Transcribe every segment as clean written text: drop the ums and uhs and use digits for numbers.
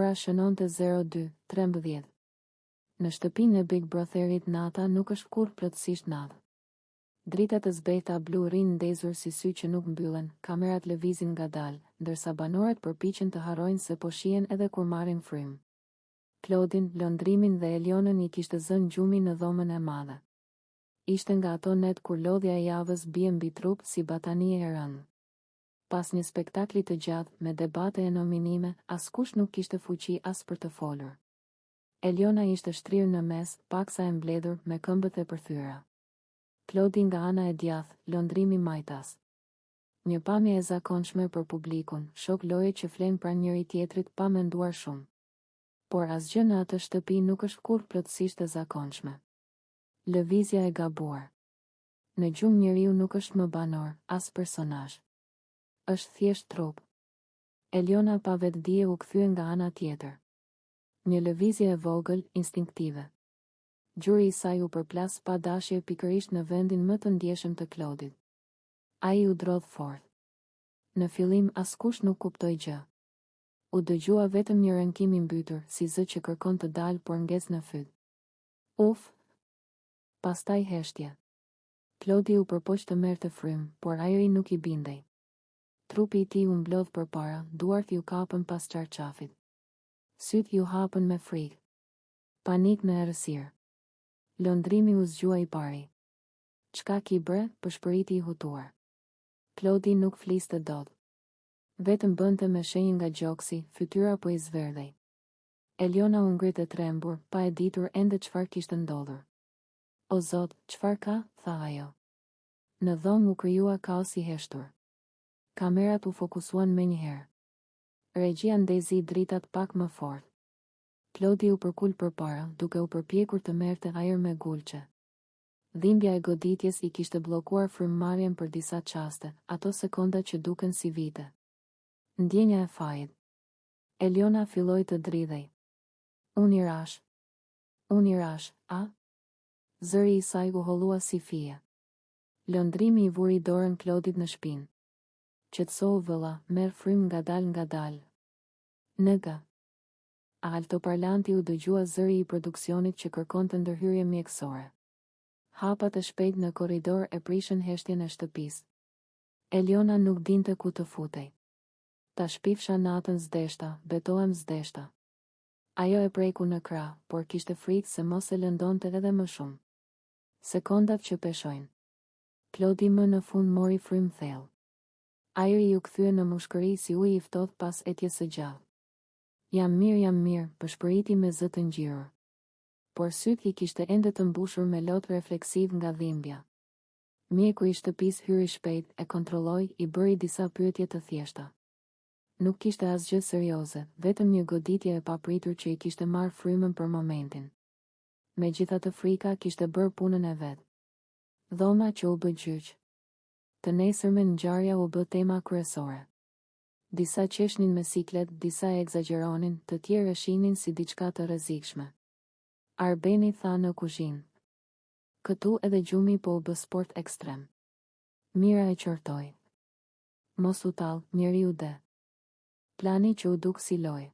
Ora shënonte 02:13. Në shtëpinë e Big Brotherit nata nuk është kur plotësisht natë. Dritat e zbehta blu rinë ndezur si sy që nuk mbyllen, kamerat lëvizin ngadalë, ndërsa banorët përpiqen të harrojnë se po shihen edhe kur marrin frymë. Klodin, Londrimin dhe Elionën i kishte zënë gjumi në dhomën e madhe. Ishte nga ato net kur lodhja e javës bie mbi trup si batanie e rëndë. Pas një spektakli të gjatë me debate e nominime, askush nuk kishte fuqi as për të folur. Eliona ishte shtrirë në mes, paksa e mbledhur me këmbët e përthyera. Klodi nga ana e djathtë, Londrimi majtas. Një pamje e zakonshme për publikun, shok loje që flen pranë njëri tjetrit pa menduar shumë. Por asgjë në atë shtëpi nuk është kurrë plotësisht e zakonshme. Lëvizja e gabuar. Në gjumë njeriu nuk është më banor, as personazh. Është thjesht trup. Eliona pa vetdije u kthye nga ana tjetër. Një lëvizje e vogël, instinktive. Gjuri i saj u përplas pa dashje pikërisht në vendin më të ndjeshëm të Klodit. Ai u drodh fort. Në fillim askush nuk kuptoi gjë. U dëgjua vetëm një rënkim i mbytur, si zë që kërkon të dalë por ngec në fyt. Uf! Pastaj heshtje. Klodi u përpoq të merrte frymë, por ajri nuk i bindej. Trupi i tij u mblodh përpara, duart ju kapën pas çarçafit. Syt ju hapën me frikë. Panik në errësirë. Londrimi u zgjua i pari. Çka ki bre, përshpëriti i hutuar. Klodi nuk fliste dot. Vetëm bënte me shenjë nga gjoksi, fytyra po i zverdhej. Eliona u ngrit e trembur, pa e ditur ende çfarë kishte ndodhur. O Zot, çfarë ka, tha ajo. Në dhomë u krijua kaos i heshtur. Kamerat u fokusuan menjëherë. Regjia ndezi dritat pak më fort. Klodi u përkul përpara, duke u përpjekur të merrte ajër me gulçe. Dhimbja e goditjes i kishte bllokuar frymëmarrjen për disa çaste, ato sekonda që duken si vite. Ndjenja e fajit. Eliona filloi të dridhej. Unë i rash, a? Zëri i saj u hollua si fije. Londrimi i vuri dorën Klodit në shpinë. Qetësohu vëlla, merr frymë ngadal. Nëga. Altoparlanti u dëgjua zëri i produksionit që kërkonte ndërhyrje mjekësore. Hapat e shpejt në korridor e prishën heshtjen e shtëpisë. Eliona nuk dinte ku të futej. Ta shpifsha natën zdeshta, betohem zdeshta. Ajo e preku në krah, por kishte frikë se mos e lëndonte edhe më shumë. Sekondat që peshojnë. Klodi më në fund mori frymë thellë. Ajri ju kthye në mushkëri si uji i ftohtë pas etjes së gjatë. Jam mirë, përshpëriti me zë të ngjyrur. Por syt i kishte ende të mbushur me lot refleksiv nga dhimbja. Mjeku i shtëpisë hyri shpejt, e kontrolloi, i bëri disa pyetje të thjeshta. Nuk kishte asgjë serioze, vetëm një goditje e papritur që i kishte marrë frymën për momentin. Megjithatë frika kishte bërë punën e vet. Dhoma që u bë gjyq. Të nesërmen ngjarja u bë tema kryesore. Disa qeshnin me siklet, disa e egzageronin, të tjerë e shihnin si diçka të rrezikshme. Arbeni tha në kuzhinë. Këtu edhe gjumi po u bë sport ekstrem. Mira e qortoi. Mos u tall, njeriu de. Plani që u duk si lojë.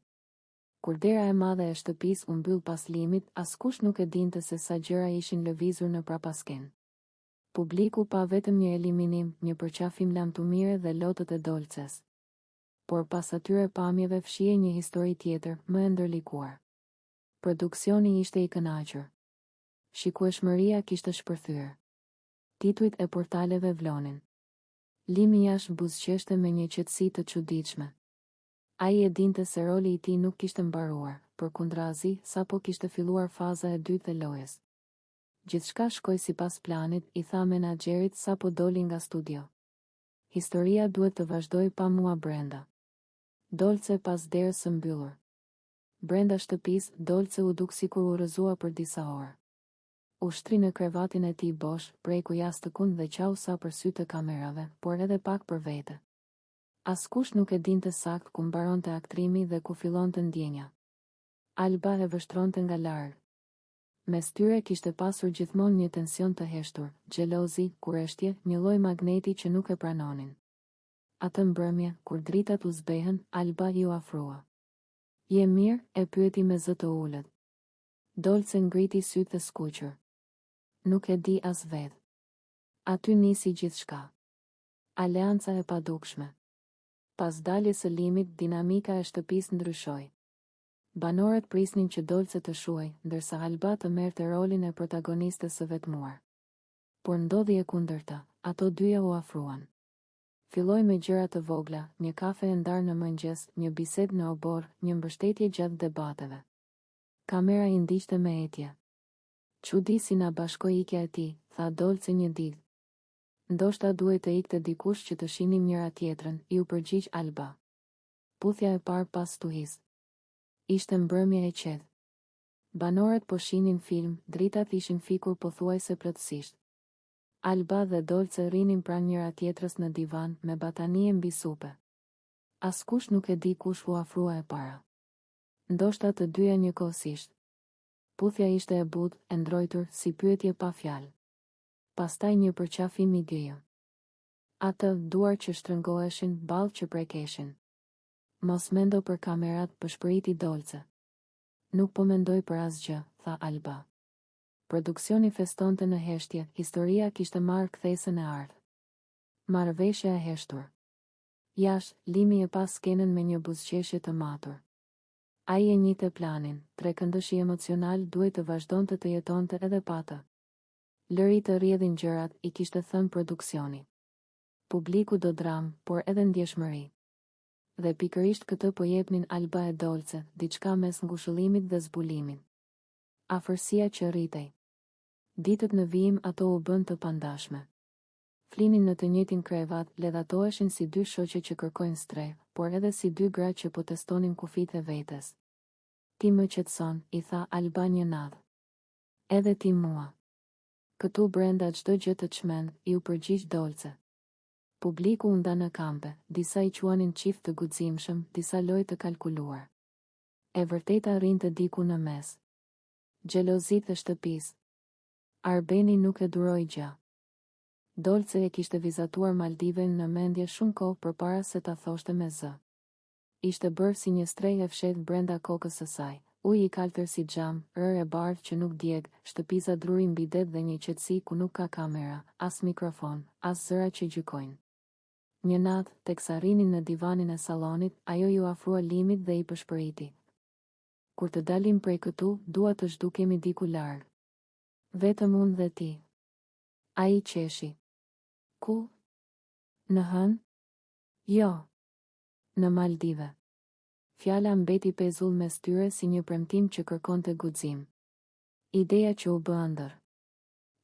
Kur dera e madhe e shtëpisë u mbyll pas limit, askush nuk e dinte se sa gjëra ishin lëvizur në prapaskenë. Publiku pa vetëm një eliminim, një përqafim lamtumire dhe lotët e dolces. Por pas atyre pamjeve fshihej një histori tjetër, më e ndërlikuar. Produksioni ishte i kënaqur. Shikueshmëria kishte shpërthyer. Titujt e portaleve vlonin. Limi jashtë buzëqeshte me një qetësi të çuditshme. Ai e dinte se roli i tij nuk kishte mbaruar, përkundrazi, sapo kishte filluar faza e dytë e lojës. Gjithçka shkoi sipas planit, i tha menaxherit sapo doli nga studio. Historia duhet të vazhdoj pa mua brenda. Dolce pas derës së mbyllur. Brenda shtëpisë, Dolce u duk sikur u rrëzua për disa orë. U shtri në krevatin e tij bosh, preku jashtëkun dhe qau sa për sy të kamerave, por edhe pak për vete. Askush nuk e dinte sakt ku mbaronte aktrimi dhe ku fillonte ndjenja. Alba e vështronte nga larg. Mes tyre kishte pasur gjithmonë një tension të heshtur, xhelozi, kurreshtje, një lloj magneti që nuk e pranonin. Atë mbrëmje, kur dritat u zbehen, Alba ju afrua. Je mirë, e pyeti me zë të ullët. Dolce ngriti sytë dhe skuqër. Nuk e di as vetë. Aty nisi gjithçka. Aleanca e padukshme. Pas daljes së limit, dinamika e shtëpisë ndryshoi. Banorët prisnin që Dolce të shuaj, ndërsa Alba të merrte rolin e protagonistës së vetmuar. Por ndodhi e kundërta, ato dyja u afruan. Filloi me gjëra të vogla, një kafe e ndarë në mëngjes, një bisedë në obor, një mbështetje gjatë debateve. Kamera i ndiqte me etje. Çudi si na bashkoi ikja e tij, tha Dolce një ditë. Ndoshta duhet të ikte dikush që të shinim njëra tjetrën, iu përgjigj Alba. Puthja e parë pas tuhis. Ishte mbrëmje e qetë. Banorët po shinin film, dritat ishin fikur pothuajse plotësisht. Alba dhe Dolce rinin pranë njëra tjetrës në divan me batanie mbi supe. Askush nuk e di kush u afrua e para. Ndoshta të dyja njëkohësisht. Puthja ishte e butë, e ndrojtur, si pyetje pa fjalë. Pastaj një përqafim i gjejë. Atë duar që shtrëngoheshin, ballë që prekeshin. Mos mendo për kamerat, përshpëriti Dolce. Nuk po mendoj për asgjë, tha Alba. Produksioni festonte në heshtje, historia kishte marrë kthesën e ardhë. Marrëveshja e heshtur. Jashtë, Limi e pas skenën me një buzëqeshje të matur. Ai e njihte planin, trekëndëshi emocional duhet të vazhdonte të jetonte edhe pa të. Lëri të rrjedhin gjërat, i kishte thënë produksioni. Publiku do dramë, por edhe ndjeshmëri. Dhe pikërisht këtë po jepnin Alba e Dolce, diçka mes ngushëllimit dhe zbulimit. Afërsia që rritej. Ditët në vijim ato u bën të pandashme. Flinin në të njëjtin krevat, ledhatoheshin si dy shoqe që kërkojnë streh, por edhe si dy gra që po testonin kufijtë e vetes. Ti më qetëson, i tha Alba një natë. Edhe ti mua. Këtu brenda çdo gjë të çmend, i u përgjigj Dolce. Publiku u nda në kampe, disa i quanin çift të guximshëm, disa lojë të kalkuluar. E vërteta rrinte diku në mes. Xhelozitë e shtëpisë. Arbeni nuk e duroi gjë. Dolce e kishte vizatuar Maldiven në mendje shumë kohë përpara se ta thoshte me zë. Ishte bërë si një strehë e fshehtë brenda kokës së saj. Uji i kaltër si xham, rër e bardhë që nuk djeg, shtëpiza druri mbi det dhe një qetësi ku nuk ka kamera, as mikrofon, as zëra që gjykojnë. Një natë, teksa rinin në divanin e sallonit, ajo ju afrua Limit dhe i përshpëriti. Kur të dalim prej këtu, dua të zhdukemi diku larg. Vetëm unë dhe ti. Ai qeshi. Ku? Në hën? Jo. Në Maldive. Fjala mbeti pezull mes tyre si një premtim që kërkonte guxim. Ideja që u bë ëndër.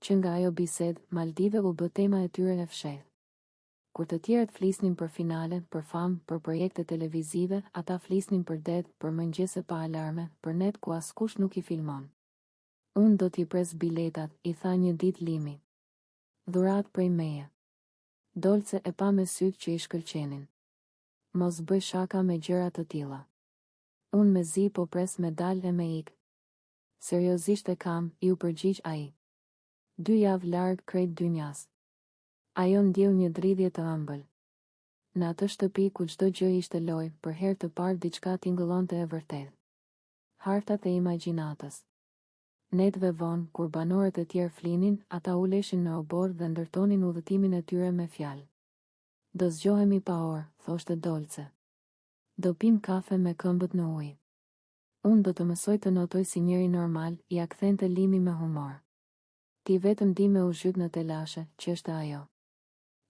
Që nga ajo bisedë, Maldive u bë tema e tyre e fshehtë. Kur të tjerët flisnin për finale, për famë, për projekte televizive, ata flisnin për det, për mëngjese pa alarme, për net ku askush nuk i filmon. Unë do t'i pres biletat, i tha një ditë Limi. Dhurat prej meje. Dolce e pa me sytë që i shkëlqenin. Mos bëj shaka me gjëra të tilla. Unë me zi po pres me dal e me ik. Seriozisht e kam, i u përgjigj ai. 2 javë larg krejt dynjas. Ajo ndjeu një dridhje të ëmbël. Në atë shtëpi ku çdo gjë ishte lojë, për herë të parë diçka tingëllonte e vërtetë. Hartat e imagjinatës. Netëve vonë, kur banorët e tjerë flinin, ata uleshin në obor dhe ndërtonin udhëtimin e tyre me fjalë. Do zgjohemi pa orë, thoshte Dolce. Do pim kafe me këmbët në ujë. Unë do të mësoj të notoj si njëri normal, ja kthente Limi me humor. Ti vetëm di me u zhyt në telashe, që është ajo.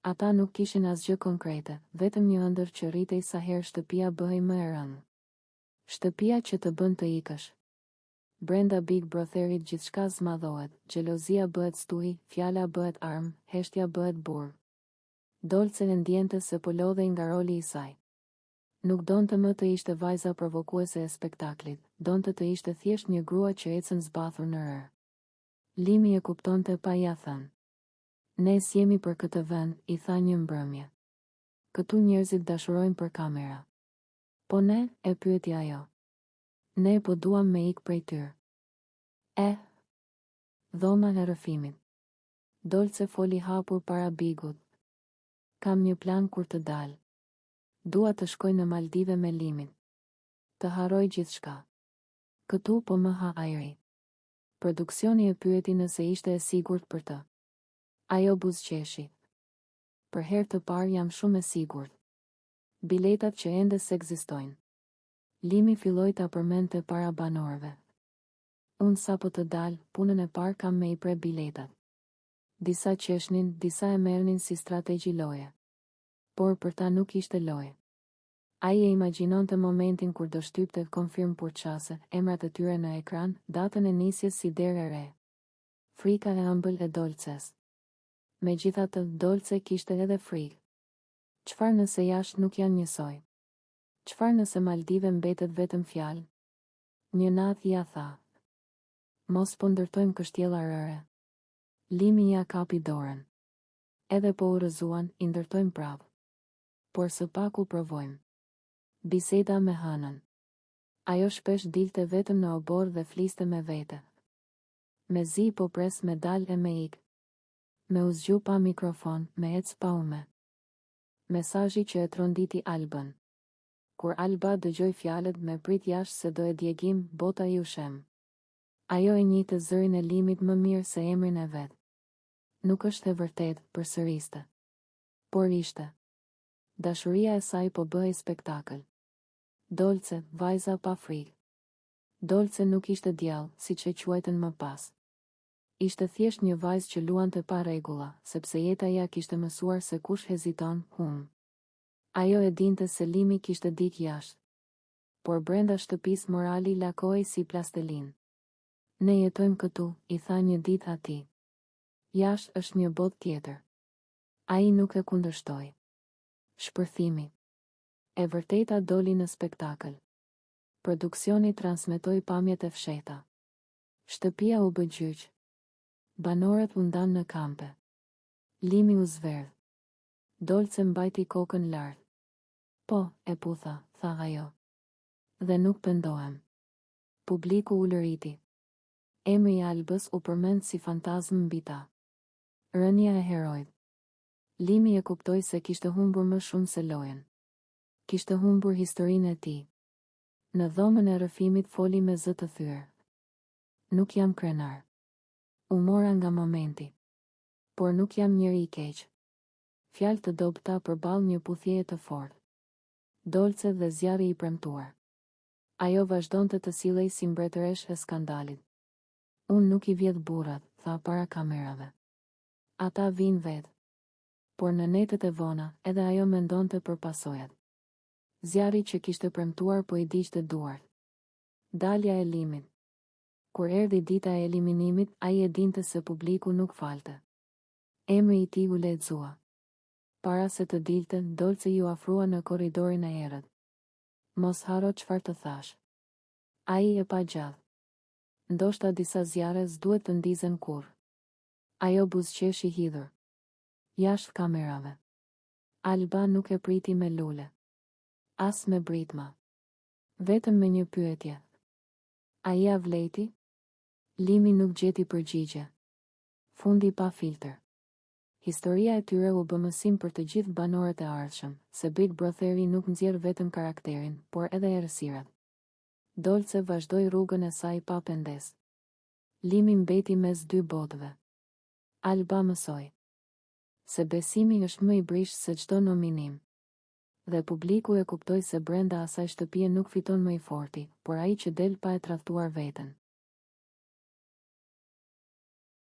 Ata nuk kishin asgjë konkrete, vetëm një ëndër që rritej sa herë shtëpia bëhej më e rëndë. Shtëpia që të bën të ikësh. Brenda Big Brotherit gjithçka zmadhohet, xhelozia bëhet stuhi, fjala bëhet armë, heshtja bëhet burg. Dolce e ndjente se po lodhej nga roli i saj. Nuk donte më të ishte vajza provokuese e spektaklit, donte të ishte thjesht një grua që ecën zbathur në rër. Limi e kuptonte pa ia thënë. Ne s'jemi për këtë vend, i tha një mbrëmje. Këtu njerëzit dashurojnë për kamera. Po ne, e pyeti ajo. Ne po duam me ik prej tyre. Dhoma e rrëfimit. Dolce foli hapur para Bigut. Kam një plan kur të dal. Dua të shkoj në Maldive me Limin. të haroj gjithçka. Këtu po më ha ajri. Produksioni e pyeti nëse ishte e sigurt për të. Ajo buzëqeshi. Për herë të parë jam shumë e sigurt. Biletat që ende s'ekzistojnë. Limi filloi ta përmendte para banorëve. Unë sapo të dal, punën e parë kam me i pre biletat. Disa qeshnin, disa e merrnin si strategji loje. Por për ta nuk ishte loje. Ai e imagjinonte momentin kur do shtypte konfirm purçase, emrat e tyre në ekran, datën e nisjes si derë e re. Frika e ëmbël e Dolces. Megjithatë, Dolce kishte edhe frikë. Çfarë nëse jashtë nuk janë njësoj? Çfarë nëse Maldive mbetet vetëm fjalë? Një natë ja tha. Mos po ndërtojmë kështjella rëre. Limi ja kapi dorën. Edhe po u rrëzuan, i ndërtojmë prapë. Por së paku provojmë. Biseda me Hanën. Ajo shpesh dilte vetëm në obor dhe fliste me vete. Me zi po pres me dal e me ik. Me u zgju pa mikrofon, me ec pa ume. Mesazhi që e tronditi Albën. Kur Alba dëgjoi fjalët me prit jashtë se do e djegim, bota ju shem. Ajo e njihte zërin e Limit më mirë se emrin e vet. Nuk është e vërtet, përsëriste. Por ishte. Dashuria e saj po bëhej spektakël. Dolce, vajza pa frikë. Dolce nuk ishte djallë, siç e quajtën më pas. Ishte thjesht një vajzë që luante pa rregulla, sepse jeta ja kishte mësuar se kush heziton, hum. Ajo e dinte se Limi kishte dik jashtë. Por brenda shtëpisë morali lakohej si plastelin. Ne jetojmë këtu, i tha një ditë atij. Jashtë është një botë tjetër. Ai nuk e kundërshtoi. Shpërthimi. E vërteta doli në spektakël. Produksioni transmetoi pamjet e fshehta. Shtëpia u bë gjyq. Banorët u ndanë në kampe. Limi u zverdh. Dolce mbajti kokën lart. Po, e putha, tha ajo. Dhe nuk pendohem. Publiku u lëriti. Emri i Albës u përmend si fantazm mbi ta. Rënja e herojt. Limi e kuptoi se kishte humbur më shumë se lojen. Kishte humbur historinë e tij. Në dhomën e rrëfimit foli me zë të thyer. Nuk jam krenar. U mora nga momenti. Por nuk jam njeri i keq. Fjalë të dobëta përballë një puthjeje të fortë. Dolce dhe zjarri i premtuar. Ajo vazhdonte të sillej si mbretëresh e skandalit. Unë nuk i vjedh burrat, tha para kamerave. Ata vinë vetë. Por në netet e vona, edhe ajo mendonte për pasojat. Zjarri që kishte premtuar po i diqte duart. Dalja e Limit. Kur erdhi dita e eliminimit, ai e dinte se publiku nuk falte. Emri i tij u lexua. Para se të dilte, Dolce ju afrua në korridorin e errët. Mos haro çfarë të thash. Ai e pa gjallë. Ndoshta disa zjarre s'duhet të ndizen kurrë. Ajo buzëqeshi hidhur. Jashtë kamerave. Alba nuk e priti me lule. As me britma. Vetëm me një pyetje. A ja vleti? Limi nuk gjeti përgjigje. Fundi pa filter. Historia e tyre u bë mësim për të gjithë banorët e ardhshëm, se Big Brotheri nuk nxjerr vetëm karakterin, por edhe errësirat. Dolce vazhdoi rrugën e saj pa pendes. Limi mbeti mes dy botëve. Alba mësoi se besimi është më i brishtë se çdo nominim. Dhe publiku e kuptoi se brenda asaj shtëpie nuk fiton më i forti, por ai që del pa e tradhtuar veten.